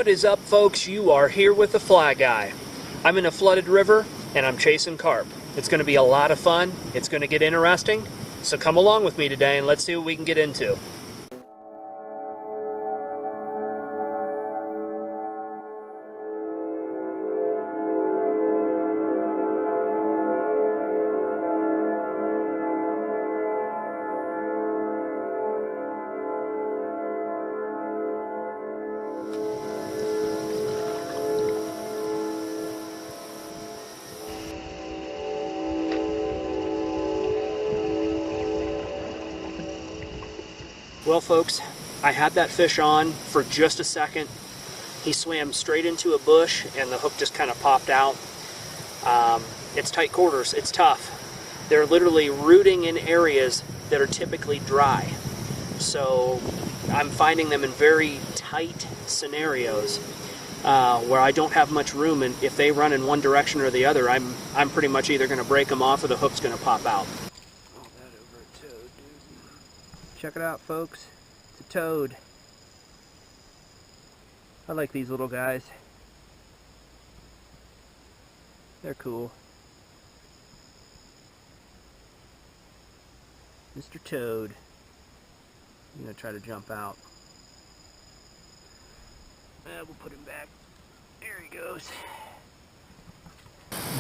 What is up, folks? You are here with the Fly Guy. I'm in a flooded river and I'm chasing carp. It's going to be a lot of fun. It's going to get interesting. So come along with me today and let's see what we can get into. Well, folks, I had that fish on for just a second. He swam straight into a bush and the hook just kind of popped out. It's tight quarters, it's tough. They're literally rooting in areas that are typically dry. So I'm finding them in very tight scenarios where I don't have much room, and if they run in one direction or the other, I'm pretty much either going to break them off or the hook's going to pop out. Check it out, folks. It's a toad. I like these little guys. They're cool. Mr. Toad. I'm gonna try to jump out. We'll put him back. There he goes.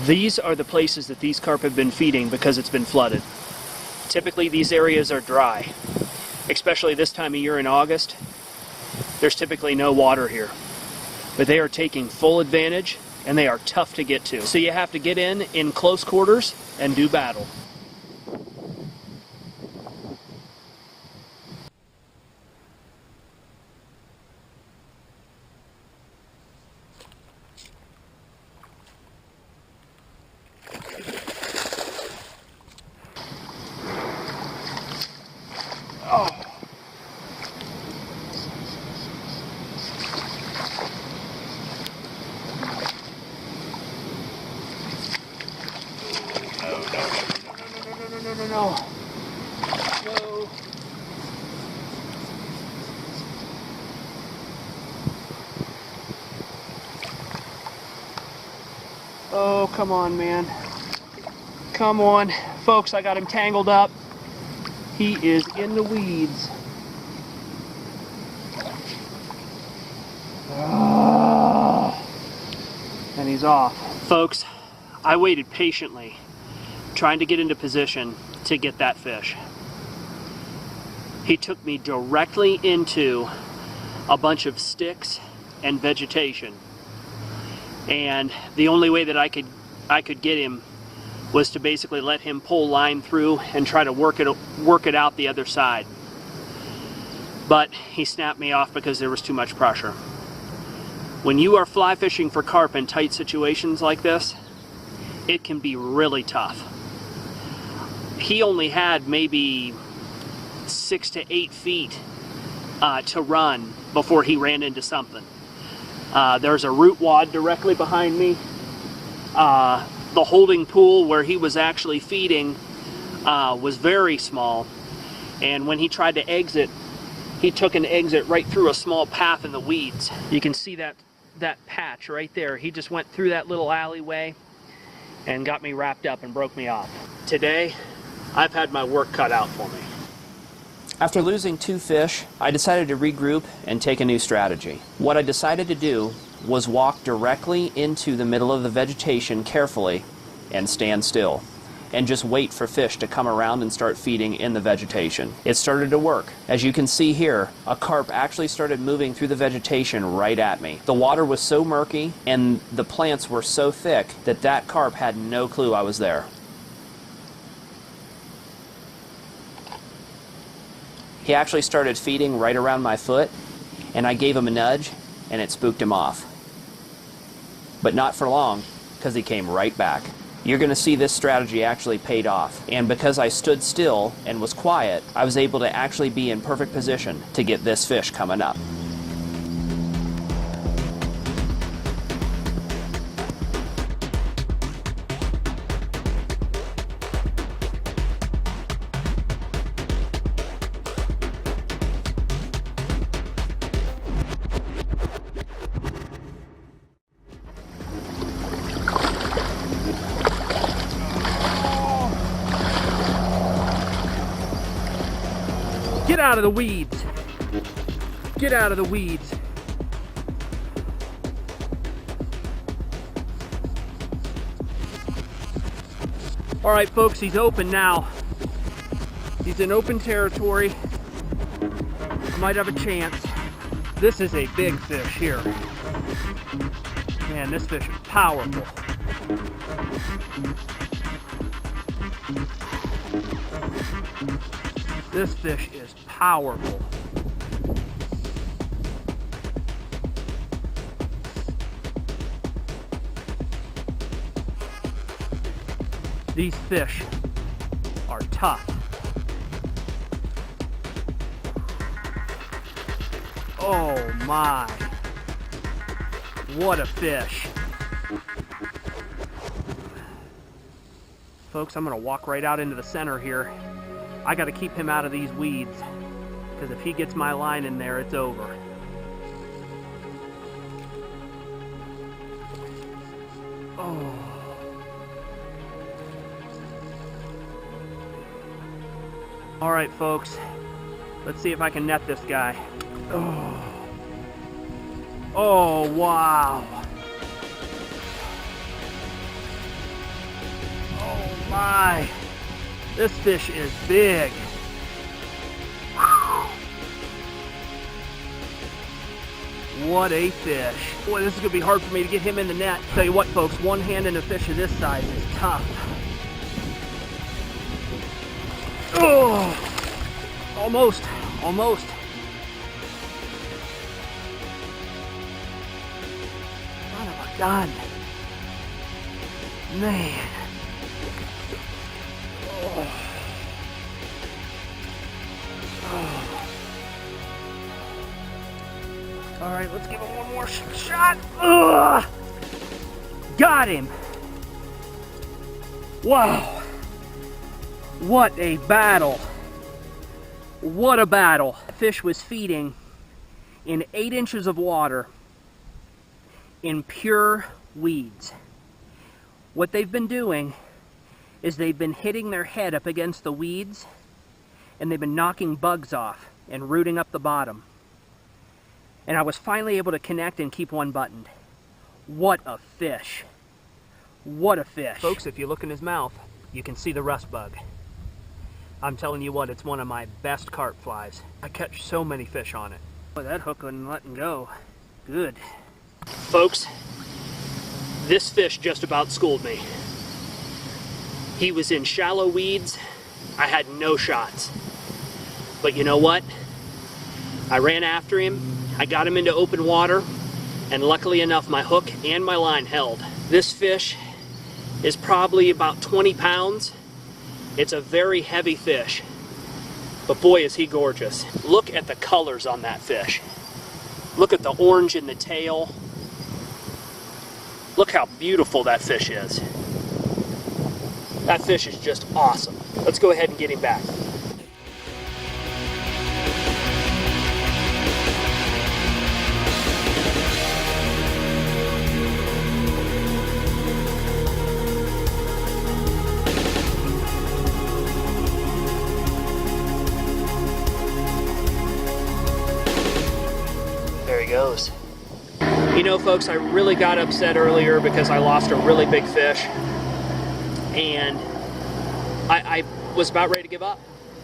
These are the places that these carp have been feeding because it's been flooded. Typically these areas are dry. Especially this time of year in August, there's typically no water here. But they are taking full advantage, and they are tough to get to. So you have to get in close quarters and do battle. No. Oh, come on, man. Come on. Folks, I got him tangled up. He is in the weeds. And he's off. Folks, I waited patiently, trying to get into position to get that fish. He took me directly into a bunch of sticks and vegetation, and the only way that I could get him was to basically let him pull line through and try to work it out the other side. But he snapped me off because there was too much pressure. When you are fly fishing for carp in tight situations like this, it can be really tough. He only had maybe 6 to 8 feet to run before he ran into something. There's a root wad directly behind me. The holding pool where he was actually feeding was very small, and when he tried to exit, he took an exit right through a small path in the weeds. You can see that patch right there. He just went through that little alleyway and got me wrapped up and broke me off. Today, I've had my work cut out for me. After losing 2 fish, I decided to regroup and take a new strategy. What I decided to do was walk directly into the middle of the vegetation carefully and stand still, and just wait for fish to come around and start feeding in the vegetation. It started to work. As you can see here, a carp actually started moving through the vegetation right at me. The water was so murky and the plants were so thick that carp had no clue I was there. He actually started feeding right around my foot, and I gave him a nudge, and it spooked him off. But not for long, because he came right back. You're going to see this strategy actually paid off, and because I stood still and was quiet, I was able to actually be in perfect position to get this fish coming up. Get out of the weeds. Get out of the weeds. All right, folks, he's open now. He's in open territory. I might have a chance. This is a big fish here. Man, this fish is powerful. This fish is powerful. These fish are tough. Oh my. What a fish. Folks, I'm gonna walk right out into the center here. I gotta keep him out of these weeds, because if he gets my line in there, it's over. Oh. All right, folks, let's see if I can net this guy. Oh, oh wow. Oh my, this fish is big. What a fish. Boy, this is gonna be hard for me to get him in the net. Tell you what, folks, one hand in a fish of this size is tough. Oh, almost, almost. Son of a gun. Man. Oh. Oh. All right, let's give him one more shot. Ugh. Got him. Wow. What a battle. What a battle. The fish was feeding in 8 inches of water in pure weeds. What they've been doing is they've been hitting their head up against the weeds, and they've been knocking bugs off and rooting up the bottom. And I was finally able to connect and keep one buttoned. What a fish. What a fish. Folks, if you look in his mouth, you can see the rust bug. I'm telling you what, it's one of my best carp flies. I catch so many fish on it. Boy, that hook wasn't letting go. Good. Folks, this fish just about schooled me. He was in shallow weeds. I had no shots. But you know what? I ran after him. I got him into open water, and luckily enough, my hook and my line held. This fish is probably about 20 pounds. It's a very heavy fish, but boy is he gorgeous. Look at the colors on that fish. Look at the orange in the tail. Look how beautiful that fish is. That fish is just awesome. Let's go ahead and get him back. Goes. You know, folks, I really got upset earlier because I lost a really big fish, and I was about ready to give up.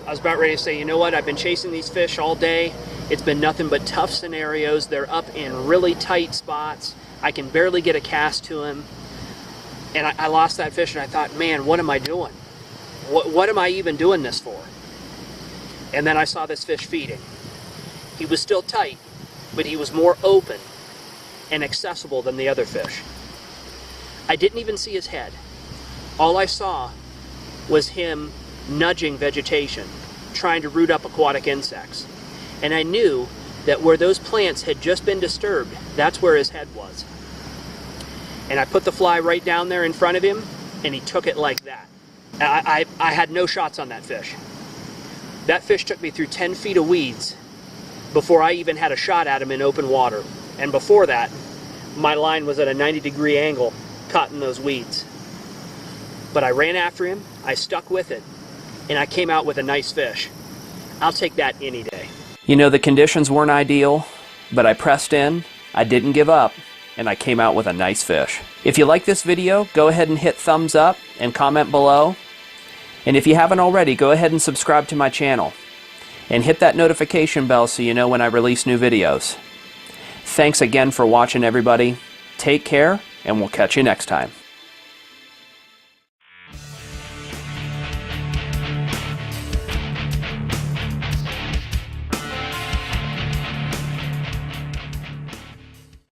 I was about ready to say, you know what, I've been chasing these fish all day. It's been nothing but tough scenarios. They're up in really tight spots. I can barely get a cast to him, and I lost that fish, and I thought, man, what am I doing? What am I even doing this for? And then I saw this fish feeding. He was still tight, but he was more open and accessible than the other fish. I didn't even see his head. All I saw was him nudging vegetation, trying to root up aquatic insects. And I knew that where those plants had just been disturbed, that's where his head was. And I put the fly right down there in front of him, and he took it like that. I had no shots on that fish. That fish took me through 10 feet of weeds before I even had a shot at him in open water. And before that, my line was at a 90-degree angle, caught in those weeds. But I ran after him, I stuck with it, and I came out with a nice fish. I'll take that any day. You know, the conditions weren't ideal, but I pressed in, I didn't give up, and I came out with a nice fish. If you like this video, go ahead and hit thumbs up and comment below. And if you haven't already, go ahead and subscribe to my channel. And hit that notification bell so you know when I release new videos. Thanks again for watching, everybody. Take care, and we'll catch you next time.